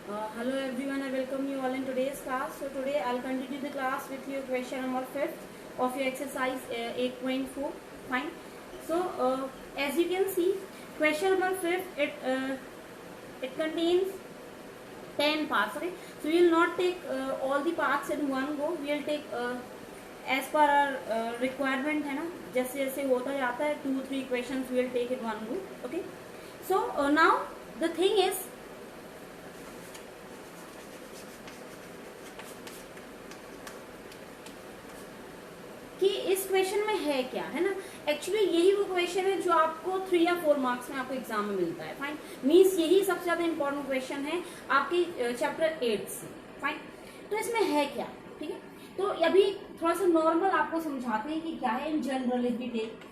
Hello everyone, I welcome you all in today's class. So today I'll continue the class with you question number 5 of your exercise 8.4. Fine. So as you can see, question number 5 it contains 10 parts. Okay. So we will not take all the parts in one go. We will take as per our requirement है ना, जैसे जैसे होता जाता है 2-3 questions we will take in one go. Okay. So now the thing is कि इस question में है क्या, है ना. एक्चुअली यही वो क्वेश्चन है जो आपको 3 या 4 मार्क्स में आपको एग्जाम में मिलता है. फाइन. मीन्स यही सबसे ज्यादा इंपॉर्टेंट क्वेश्चन है आपके चैप्टर 8 से. फाइन. तो इसमें है क्या, ठीक है. तो अभी थोड़ा सा नॉर्मल आपको समझाते हैं कि क्या है. In general if we take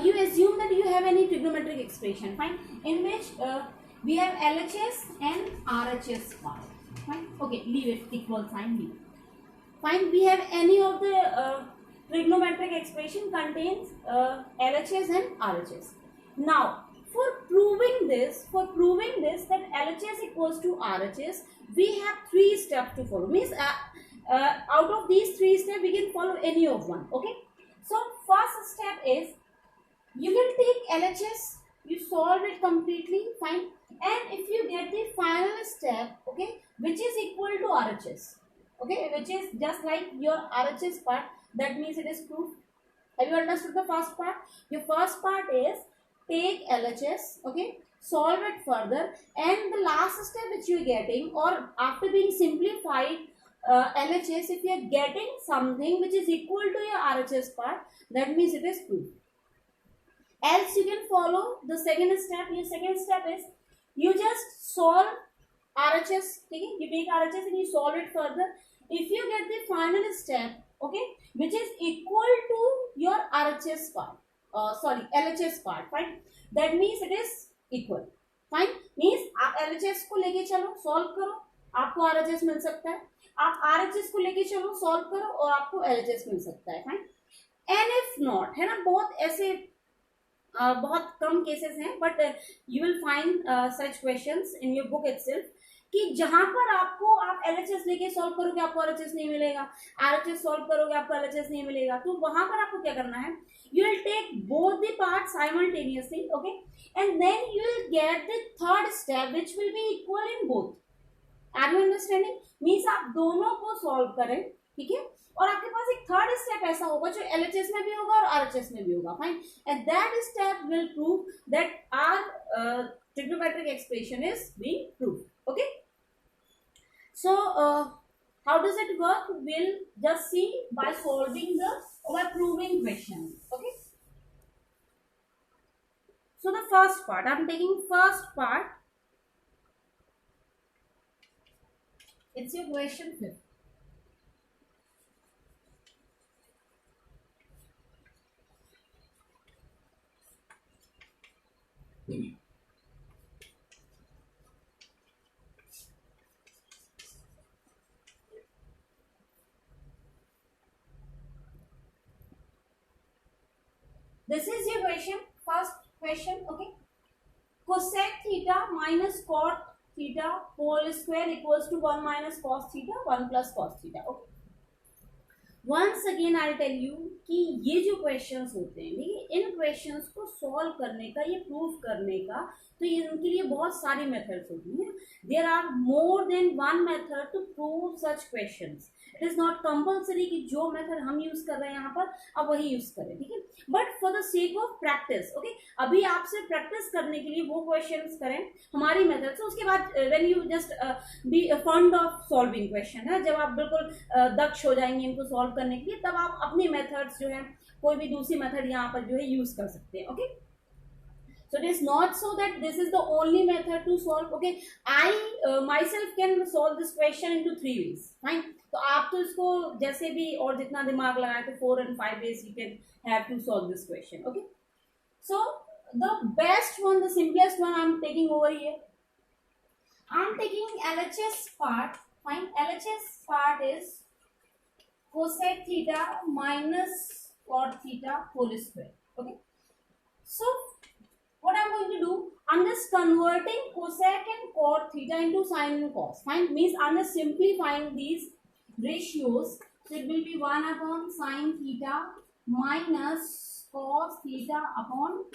you assume that you have any trigonometric expression, fine, in which we have LHS and RHS part. Fine. Okay, leave it, equal sign, leave. Fine, we have any of the trigonometric expression contains LHS and RHS. Now, for proving this that LHS equals to RHS, we have 3 steps to follow. Means out of these 3 steps, we can follow any of one. Okay. So first step is you will take LHS, you solve it completely, fine, and if you get the final step, okay, which is equal to RHS, okay, which is just like your RHS part, that means it is proof. Have you understood the first part? Your first part is take LHS, okay, solve it further, and the last step which you are getting, or after being simplified LHS, if you are getting something which is equal to your RHS part, that means it is proof. Else you can follow the second step. Your second step is you just solve RHS, okay, you take RHS and you solve it further. If you get the final step, okay, which is equal to your RHS part, LHS part, fine, that means it is equal. Fine. Means आप LHS को लेके चलो, solve करो, आपको RHS मिल सकता है. आप RHS को लेके चलो, solve करो और आपको LHS मिल सकता है. फाइन. And if not, है ना, बहुत ऐसे बहुत कम केसेस हैं, but you will find such questions in your book itself कि जहां पर आपको आप LHS लेके सॉल्व करोगे आपको RHS नहीं मिलेगा, RHS सॉल्व करोगे आपको LHS नहीं मिलेगा. तो वहां पर आपको क्या करना है, you will take both the part simultaneously, okay, and then you will get the third step which will be equal in both. Are you understanding? Means आप दोनों को सॉल्व करें, ठीक है, और आपके पास एक थर्ड स्टेप ऐसा होगा जो LHS में भी होगा और RHS में भी होगा. Fine. And that step will prove that our trigonometric expression is being proved. Okay. So how does it work? We'll just see by solving by proving question. Okay. So the first part, I'm taking first part. It's your question 5. This is your question, first question, okay. Cosec theta minus cot theta whole square equals to 1 minus cos theta 1 plus cos theta. Okay. Once again I'll tell you कि ये जो questions होते हैं, ठीक है, इन questions को solve करने का, ये proof करने का, तो इनके लिए बहुत सारी methods होती हैं. There are more than one method to prove such questions. It is not compulsory कि जो method हम use कर रहे हैं यहाँ पर अब वही use करें, ठीक है. But for the sake of practice, okay, अभी आपसे practice करने के लिए वो questions करें हमारी method से. उसके बाद when you just be fond of solving question, है, जब आप बिल्कुल दक्ष हो जाएंगे इनको solve करने के लिए, तब आप अपनी methods जो है कोई भी दूसरी मेथड यहाँ पर जो है यूज कर सकते हैं. Okay. So it is not so that this is the only method to solve. Okay, I myself can solve this question into 3 ways. Fine. तो आप तो इसको जैसे भी और जितना दिमाग लगाए तो 4 and 5 ways you can have to solve this question. Okay. So the best one, the simplest one I'm taking over here. I'm taking LHS part. Fine. LHS part is cosec theta minus cot theta whole square. Okay. So what I'm going to do, I'm just converting cosec and cot theta into sin and cos. Fine. Means I'm just simplifying these ratios. So it will be 1 upon sin theta minus cos theta upon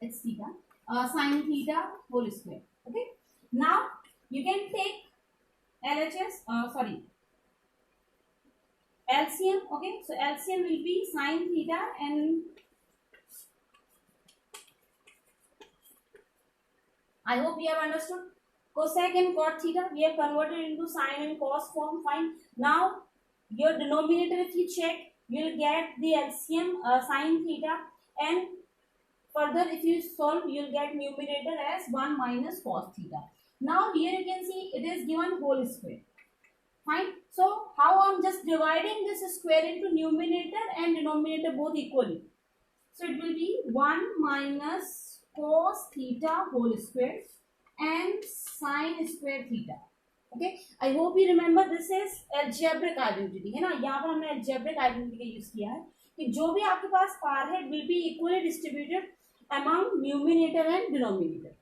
it's theta sin theta whole square. Okay. Now you can take LHS. LCM. Okay. So LCM will be sin theta and I hope you have understood. Cosec and cot theta we have converted into sin and cos form. Fine. Now your denominator, if you check, you will get the LCM sin theta, and further if you solve, you will get numerator as 1 minus cos theta. Now here you can see it is given whole square. Fine. So how I'm just dividing this square into numerator and denominator both equally. So it will be 1 minus cos theta whole square and sin square theta. Okay. I hope you remember this is algebraic identity है ना. यहाँ पर हमने algebraic identity का use किया है कि जो भी आपके पास पार है will be equally distributed among numerator and denominator.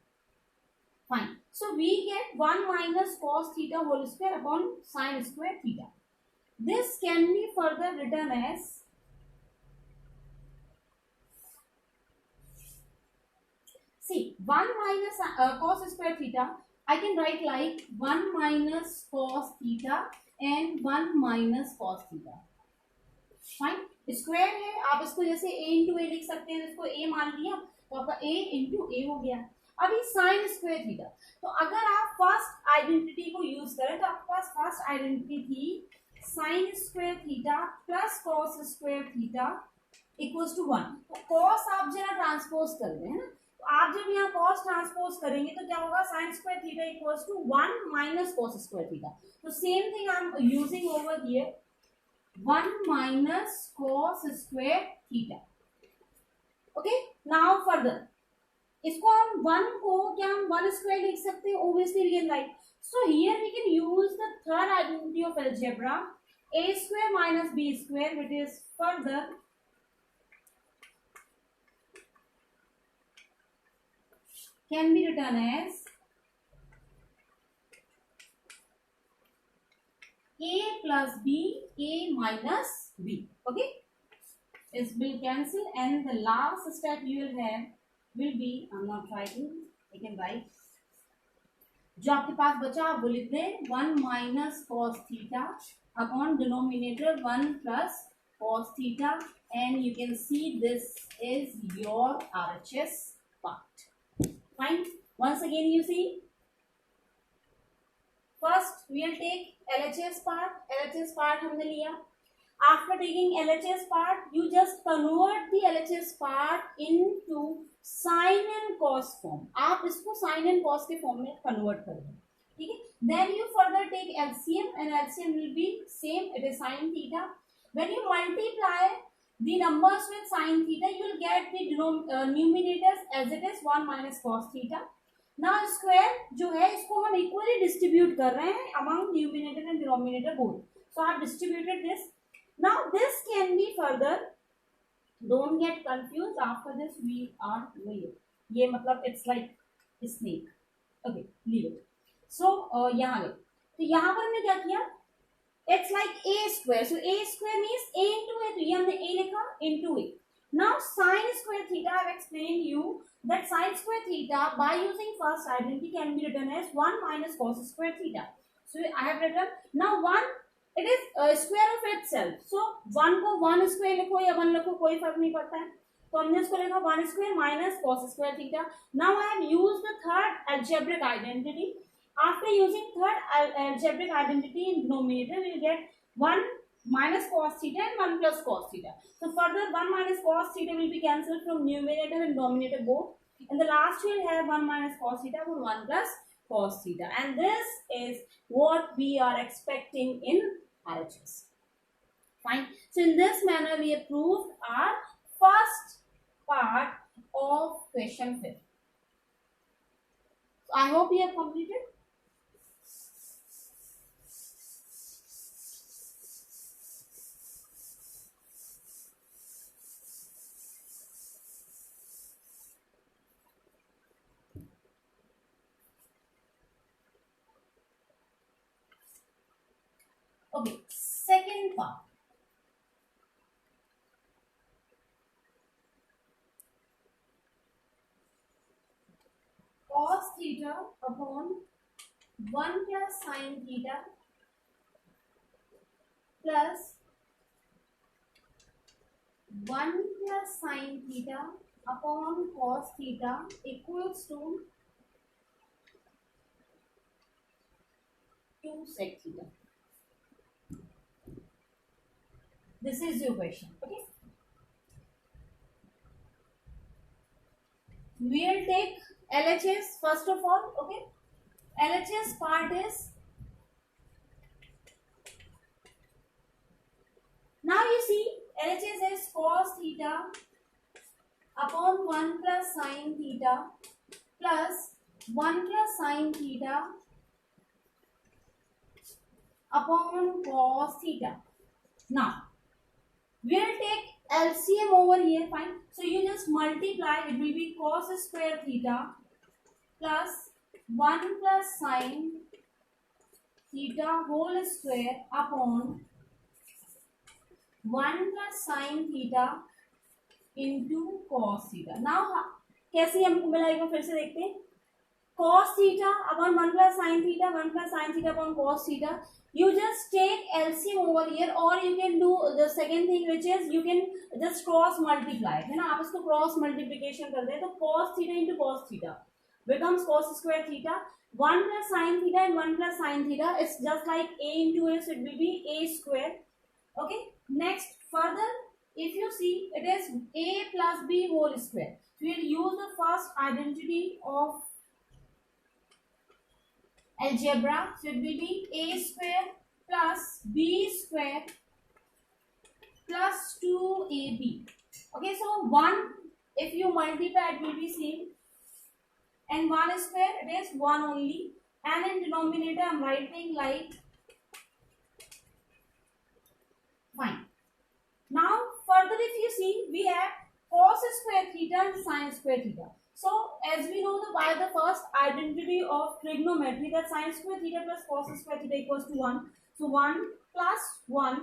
Fine. So we get 1 minus cos theta whole square upon sin square theta. This can be further written as see 1 minus cos square theta. I can write like 1 minus cos theta and 1 minus cos theta. Fine. Square है, आप इसको जैसे a into ए लिख सकते हैं. इसको a मान लिया तो आपका a इंटू ए हो गया. अभी साइन स्क्वायर थीटा. तो अगर आप फर्स्ट आइडेंटिटी को यूज करें तो आपके पास फर्स्ट आइडेंटिटी थी sine square theta plus cos square theta equals to 1. तो कॉस आप जरा ट्रांसपोज कर रहे हैं ना. तो आप जब यहाँ कॉस ट्रांसपोज करेंगे तो क्या होगा, sine square theta equals to 1 minus cos square theta. तो same thing I am using over here 1 minus cos square theta. Okay. Now further इसको हम 1 को क्या हम 1 स्क्वायर लिख सकते हैं. Obviously we can write. So here we can use the third identity of algebra a square minus b square, which is further can be written as a plus b, a minus b. Okay, this will cancel and the last step you will have will be, I'm not writing, you can write, जो आपके पास बचा आप वो लिख दें 1 minus cos theta upon denominator 1 plus cos theta, and you can see this is your RHS part. Fine. Once again you see, first we will take LHS part. LHS part हमने लिया. After taking LHS part, you just convert the LHS part into sin and cos form. आप इसको sin and cos के form में convert करोगे. ठीक है. Then you further take LCM and LCM will be same. It is sin theta. When you multiply the numbers with sin theta, you will get the numerators as it is 1 minus cos theta. Now square जो है इसको हम equally distribute कर रहे हैं among numerator and denominator both. So I have distributed this. Now this can be further, don't get confused, after this we are doing ये मतलब it's like snake. Okay, leave it. So यहाँ गए तो यहाँ पर हमने क्या किया, it's like a square. So a square means a into a. तो ये हमने a लिखा into a. Now sin square theta, I have explained you that sin square theta by using first identity can be written as 1 minus cos square theta. So I have written now 1. It is square of itself. So 1 को 1 square लिखो या 1 लिखो कोई फर्क नहीं पड़ता है. तो हमने इसको लिखा 1 square minus cos square theta. Now I have used the third algebraic identity. After using third algebraic identity in denominator, we will get 1 minus cos theta and 1 plus cos theta. So further 1 minus cos theta will be cancelled from numerator and denominator both. And the last will have 1 minus cos theta for 1 plus cos theta. And this is what we are expecting in RHS. Fine. So in this manner we have proved our first part of question 5. So I hope you have completed. Okay, second part. Cos theta upon 1 plus sin theta plus 1 plus sin theta upon cos theta equals to 2 sec theta. This is your question. Okay. We'll take LHS first of all. Okay. LHS part is, now you see LHS is cos theta upon 1 plus sin theta plus 1 plus sin theta upon cos theta. Now we'll take LCM over here. Fine. So you just multiply. It will be cos square theta plus 1 plus sin theta whole square upon 1 plus sin theta into cos theta. Now कैसे हमको मिलाएगा, फिर से देखते हैं. Cos theta upon 1 plus sin theta, 1 plus sin theta upon cos theta. You just take LCM over here, or you can do the second thing, which is you can just cross multiply. है ना, आप इसको cross multiplication कर दें तो cos theta into cos theta becomes cos square theta. 1 plus sin theta and 1 plus sin theta is just like a into a, so it will be a square. Okay. Next, further, if you see, it is a plus b whole square. So we will use the first identity of algebra. So it will be a square plus b square plus 2ab. Okay, so 1, if you multiply, it will be same, and 1 square, it is 1 only, and in denominator I am writing like, fine. Now further, if you see, we have cos square theta and sin square theta. So as we know by the first identity of trigonometry, that sin square theta plus cos square theta equals to 1. So 1 plus 1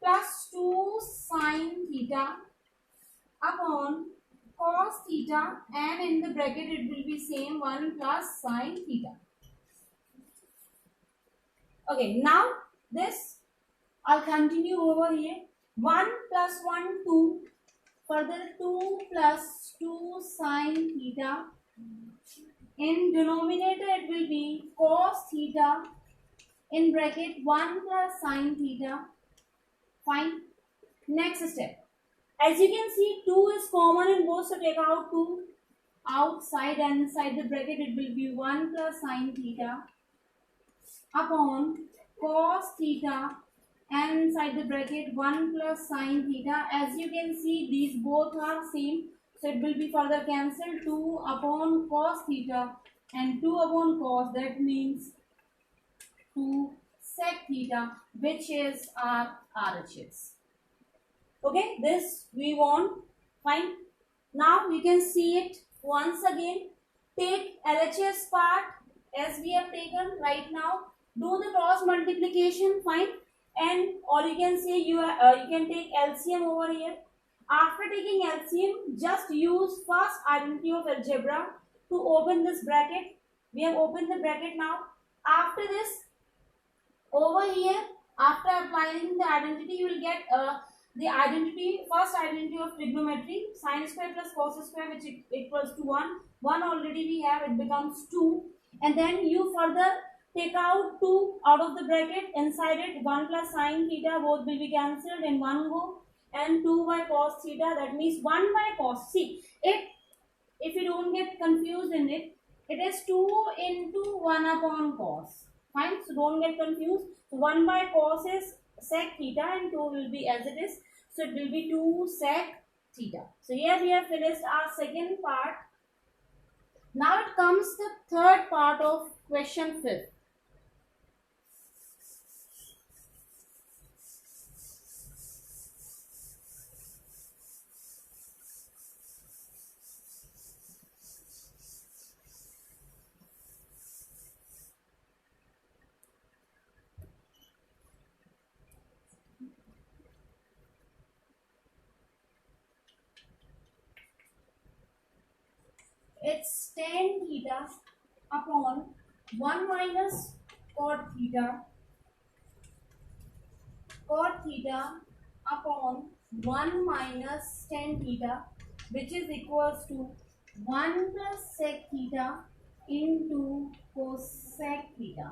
plus 2 sin theta upon cos theta, and in the bracket it will be same 1 plus sin theta. Okay, now this I'll continue over here. 1 plus 1, 2. Further 2 plus 2 sin theta. In denominator it will be cos theta. In bracket 1 plus sin theta. Fine. Next step. As you can see, 2 is common in both, so take out 2 outside, and inside the bracket it will be 1 plus sin theta upon cos theta, and inside the bracket 1 plus sin theta. As you can see, these both are same, so it will be further cancelled. 2 upon cos theta and 2 upon cos, that means 2 sec theta, which is our RHS. Okay, this we want. Fine. Now we can see it once again. Take LHS part as we have taken right now. Do the cross multiplication. Fine. And or you can say you can take LCM over here. After taking LCM, just use first identity of algebra to open this bracket. We have opened the bracket now. After this, over here, after applying the identity, you will get the identity, first identity of trigonometry, sin square plus cos square, which equals to 1. 1 already we have, it becomes 2. And then you further take out 2 out of the bracket. Inside it, 1 plus sin theta, both will be cancelled in one go, and 2 by cos theta, that means 1 by cos. See, if you don't get confused in it, it is 2 into 1 upon cos. Fine, so don't get confused. 1 by cos is sec theta, and 2 will be as it is, so it will be 2 sec theta. So here we have finished our second part. Now it comes the third part of question 5th. it's tan theta upon 1 minus cot theta upon 1 minus tan theta, which is equals to 1 plus sec theta into cosec theta.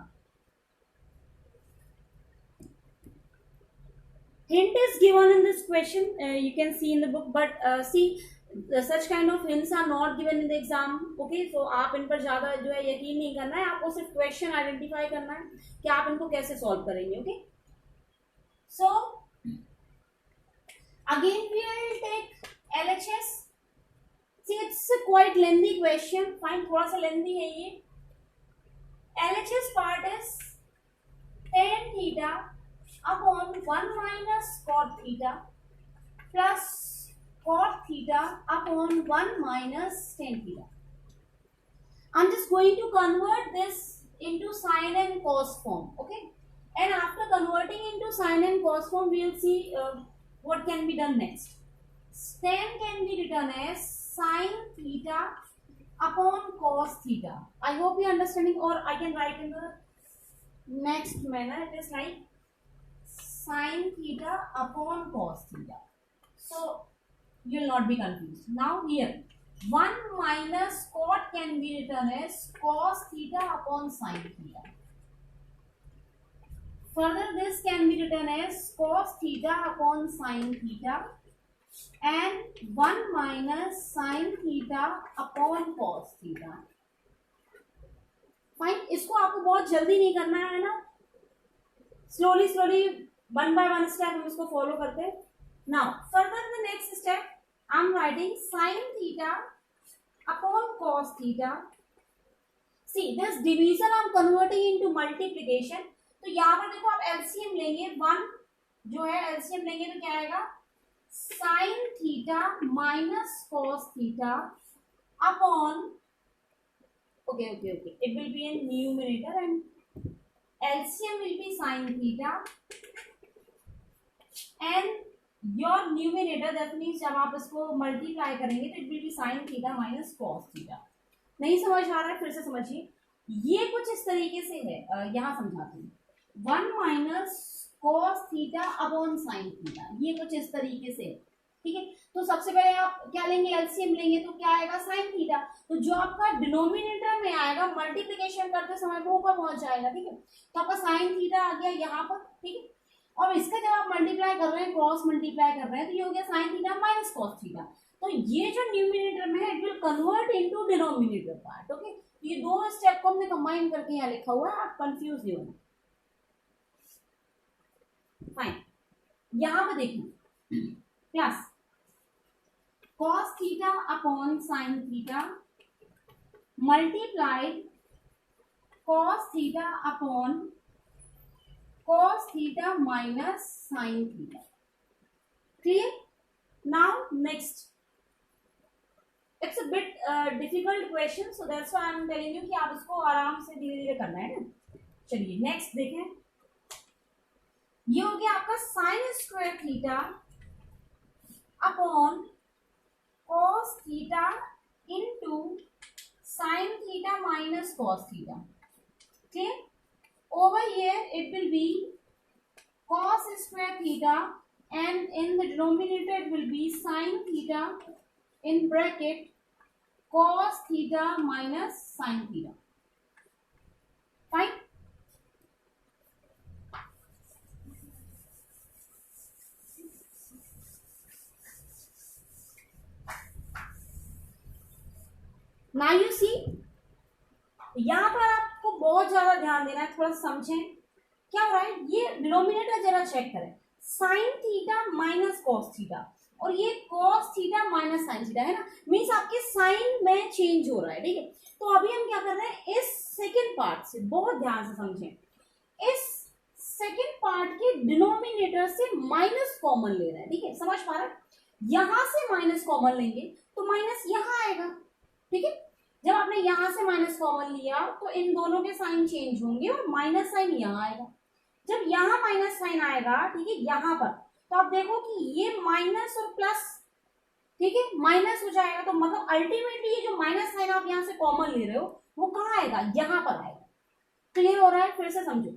Hint is given in this question, you can see in the book, but see such kind of hints are not given in the exam. Okay, so आप इन पर ज्यादा जो है यकीन नहीं करना है, आपको सिर्फ क्वेश्चन आइडेंटिफाई करना है कि आप इनको कैसे सॉल्व करेंगे. Okay, so again we will take LHS. See, it's a quite lengthy question. Fine, थोड़ा सा lengthy है ये. LHS part is tan theta upon 1 minus cot theta plus cot theta upon 1 minus tan theta. I'm just going to convert this into sine and cos form. Okay, and after converting into sine and cos form, we will see what can be done next. Tan can be written as sine theta upon cos theta. I hope you are understanding, or I can write in the next manner. It is like sine theta upon cos theta. So you will not be confused. Now here 1 minus cot can be written as cos theta upon sine theta. Further, this can be written as cos theta upon sine theta and 1 minus sine theta upon cos theta. Fine, इसको आपको बहुत जल्दी नहीं करना है ना, slowly one by one step हम इसको फॉलो करते हैं. Now further the next step, I am writing sine theta upon cos theta. See this division I am converting into multiplication. तो यहाँ पर देखो आप एलसीएम लेंगे, वन जो है एलसीएम लेंगे तो क्या आएगा, sign theta minus cos theta upon, okay, it will be in numerator and LCM will be sin theta and your numerator, that means जब आप इसको मल्टीप्लाई करेंगे तो it will be sin theta minus cos theta. नहीं समझ आ रहा है, फिर से समझिए. ये कुछ इस तरीके से है, यहाँ समझाती हूँ. 1 minus cos theta upon sin theta, ये कुछ इस तरीके से, ठीक है. तो सबसे पहले आप क्या लेंगे, एलसीएम लेंगे तो क्या आएगा, साइन थीटा. तो जो आपका डिनोमिनेटर में आएगा मल्टीप्लिकेशन करते समय वो ऊपर पहुंच जाएगा, ठीक है. तो आपका साइन थीटा आ गया यहाँ पर, ठीक है. और इसका जब आप मल्टीप्लाई कर रहे हैं, क्रॉस मल्टीप्लाई कर रहे हैं, तो ये हो गया sign theta minus cos theta. तो ये जो न्यूमिनेटर में है it will convert into denominator part. Okay, ये दो स्टेप को हमने कंबाइन करके यहाँ लिखा हुआ है, आप कंफ्यूज नहीं होना. फाइन, यहाँ पे देखिए class, cos theta upon sin theta multiplied cos theta upon cos theta minus sin theta. Clear? Now next, it's a bit difficult question, so that's why I'm telling you कि आप इसको आराम से धीरे धीरे करना है ना. चलिए नेक्स्ट देखें. ये हो गया आपका sign square theta upon cos theta into sin theta minus cos theta. Okay, over here it will be cos square theta and in the denominator it will be sin theta in bracket cos theta minus sin theta. Fine. Now you see, यहाँ पर आपको बहुत ज्यादा ध्यान देना है, थोड़ा समझें क्या हो रहा है. ये डिनोमिनेटर जरा चेक करें, sign theta minus cos theta और ये cos theta minus sine theta है ना, मीन्स आपके साइन में चेंज हो रहा है, ठीक है. तो अभी हम क्या कर रहे हैं, इस सेकेंड पार्ट से बहुत ध्यान से समझें, इस सेकेंड पार्ट के डिनोमिनेटर से माइनस कॉमन ले रहे हैं, ठीक है. समझ पा रहे हैं, यहां से माइनस कॉमन लेंगे तो माइनस यहां आएगा, ठीक है. जब आपने यहां से माइनस कॉमन लिया तो इन दोनों के साइन चेंज होंगे और माइनस साइन यहाँ आएगा. जब यहाँ माइनस साइन आएगा, ठीक है, यहाँ पर, तो आप देखो कि ये माइनस और प्लस ठीक है, माइनस हो जाएगा। तो मतलब अल्टीमेटली ये जो माइनस साइन आप यहाँ से कॉमन ले रहे हो वो कहाँ आएगा, यहाँ पर आएगा। क्लियर हो रहा है? फिर से समझो,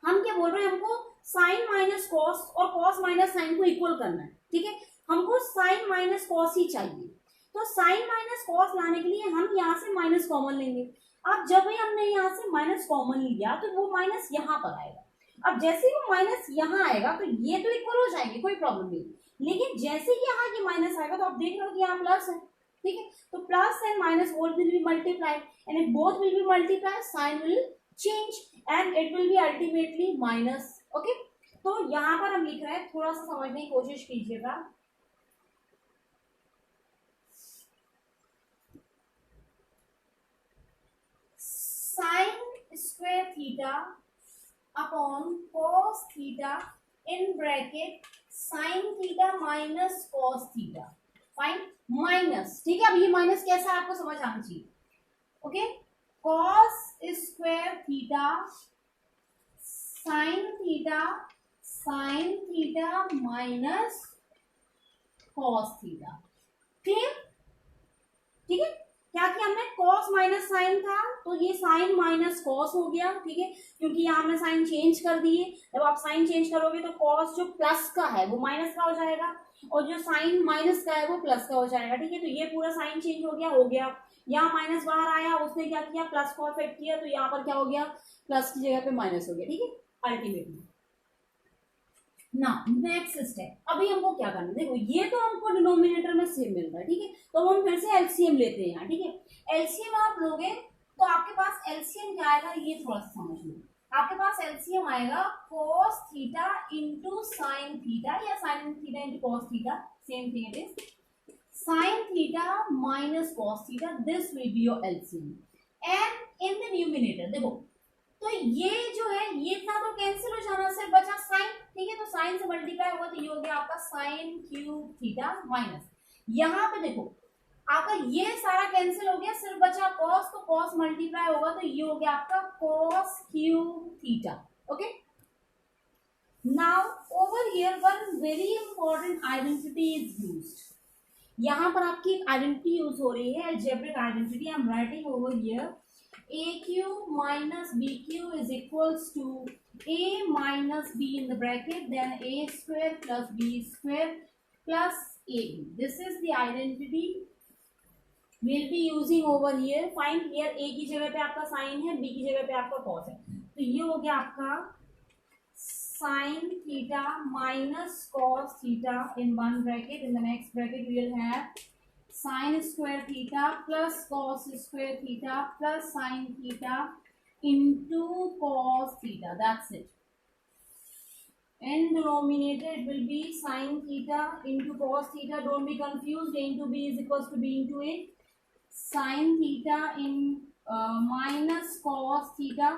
हम क्या बोल रहे हैं, हमको साइन माइनस कॉस और कॉस माइनस साइन को इक्वल करना है। ठीक है, हमको साइन माइनस कॉस ही चाहिए। तो साइन माइनस कॉस लाने के लिए हम यहाँ से माइनस कॉमन लेंगे। अब जब भी हमने यहाँ से माइनस कॉमन लिया तो वो माइनस यहाँ पर आएगा। अब जैसे ही वो माइनस यहाँ आएगा तो ये तो इक्वल हो जाएंगे, कोई प्रॉब्लम नहीं। लेकिन जैसे ही यहाँ ये माइनस आएगा तो आप देख रहे हो कि यहाँ प्लस है। ठीक है, तो plus and minus both will be multiplied, and if both will be multiplied sine will change and it will be ultimately minus. Okay, तो यहाँ पर हम लिख रहे हैं, थोड़ा सा समझने की कोशिश कीजिएगा। Sign square theta upon cos theta in bracket sign theta minus cos theta. Fine, minus, ठीक है। अब ये माइनस कैसा है आपको समझ आना चाहिए। Okay, cos square theta sine theta minus cos theta. Clear? ठीक है, क्या किया हमने, कॉस माइनस साइन था तो ये साइन माइनस कॉस हो गया। ठीक है, क्योंकि यहाँ हमने साइन चेंज कर दिए। जब आप साइन चेंज करोगे तो कॉस जो प्लस का है वो माइनस का हो जाएगा, और जो साइन माइनस का है वो प्लस का हो जाएगा। ठीक है, तो ये पूरा साइन चेंज हो गया। यहाँ माइनस बाहर आया, उसने क्या किया, प्लस को इफेक्ट किया, तो यहाँ पर क्या हो गया, प्लस की जगह पे माइनस हो गया। ठीक है, अल्टीमेटली ना नेक्स्ट स्टेप, अभी हमको क्या करना है, देखो ये तो हमको डिनोमिनेटर में सेम मिल रहा है। ठीक है, तो हम फिर से एलसीएम लेते हैं यहाँ। ठीक है, एलसीएम आप लोगे तो आपके पास एलसीएम क्या आएगा, ये थोड़ा सा समझ लो। आपके पास एलसीएम आएगा cos theta into sine theta, या sine theta into cos theta, same thing it is. Sine theta minus cos theta, this will be your LCM. And in the numerator देखो, तो ये जो है ये था तो कैंसिल हो जाना, सिर्फ बचा साइन। ठीक है, तो साइन से मल्टीप्लाई होगा तो ये हो गया आपका साइन क्यूब थीटा माइनस, यहाँ पे देखो आपका ये सारा कैंसिल हो गया, सिर्फ बचा कॉस, तो कॉस मल्टीप्लाई होगा तो ये हो गया आपका cos cube theta. Okay, now over here one very important identity is used. यहाँ पर आपकी एक आइडेंटिटी यूज हो रही है, algebraic identity. I am writing over here AQ minus BQ is equals to A minus B in the bracket, then A square plus B square plus AB. This is the identity we'll be using over here. Find here A की जगह पे आपका sign है, B की जगह पे आपका cos है, तो ये हो गया आपका sign theta minus cos theta in one bracket. In the next bracket we will have sin square theta plus cos square theta plus sin theta into cos theta. That's it. In denominator it will be sin theta into cos theta. Don't be confused. A into B is equals to B into A. Sin theta in minus cos theta.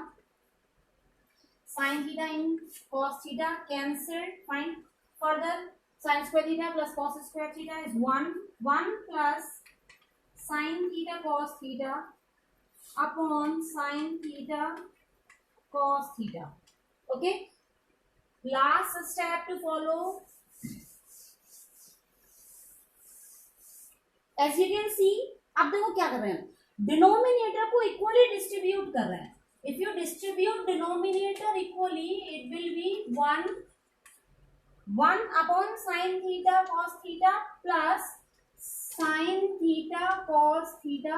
Sin theta in cos theta cancelled. Fine. Further, sin square theta plus cos square theta is 1 plus sin theta cos theta upon sin theta cos theta. Okay, last step to follow. As you can see, अब देखो क्या कर रहे हैं, denominator को equally distribute कर रहे हैं। If you distribute denominator equally, it will be 1 upon sin theta cos theta plus sin theta cos theta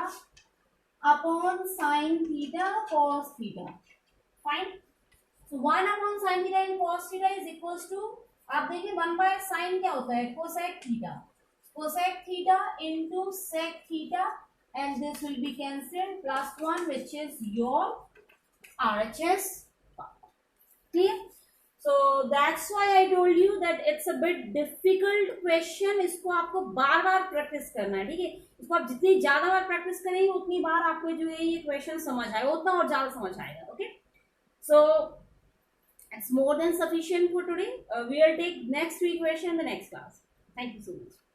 upon sin theta cos theta. Fine. So 1 upon sin theta and cos theta is equals to, आप देखिए 1 by sin क्या होता है, cosec theta. Cosec theta into sec theta, and this will be cancelled, plus 1, which is your RHS. Clear? So that's why I told you that it's a bit difficult question. इसको आपको बार बार practice करना है। ठीक है, इसको आप जितनी ज्यादा बार प्रैक्टिस करेंगे उतनी बार आपको जो है ये क्वेश्चन समझ आएगा, उतना और ज्यादा समझ आएगा। Okay, so it's more than sufficient for today. We'll take next week question in the next class. Thank you so much.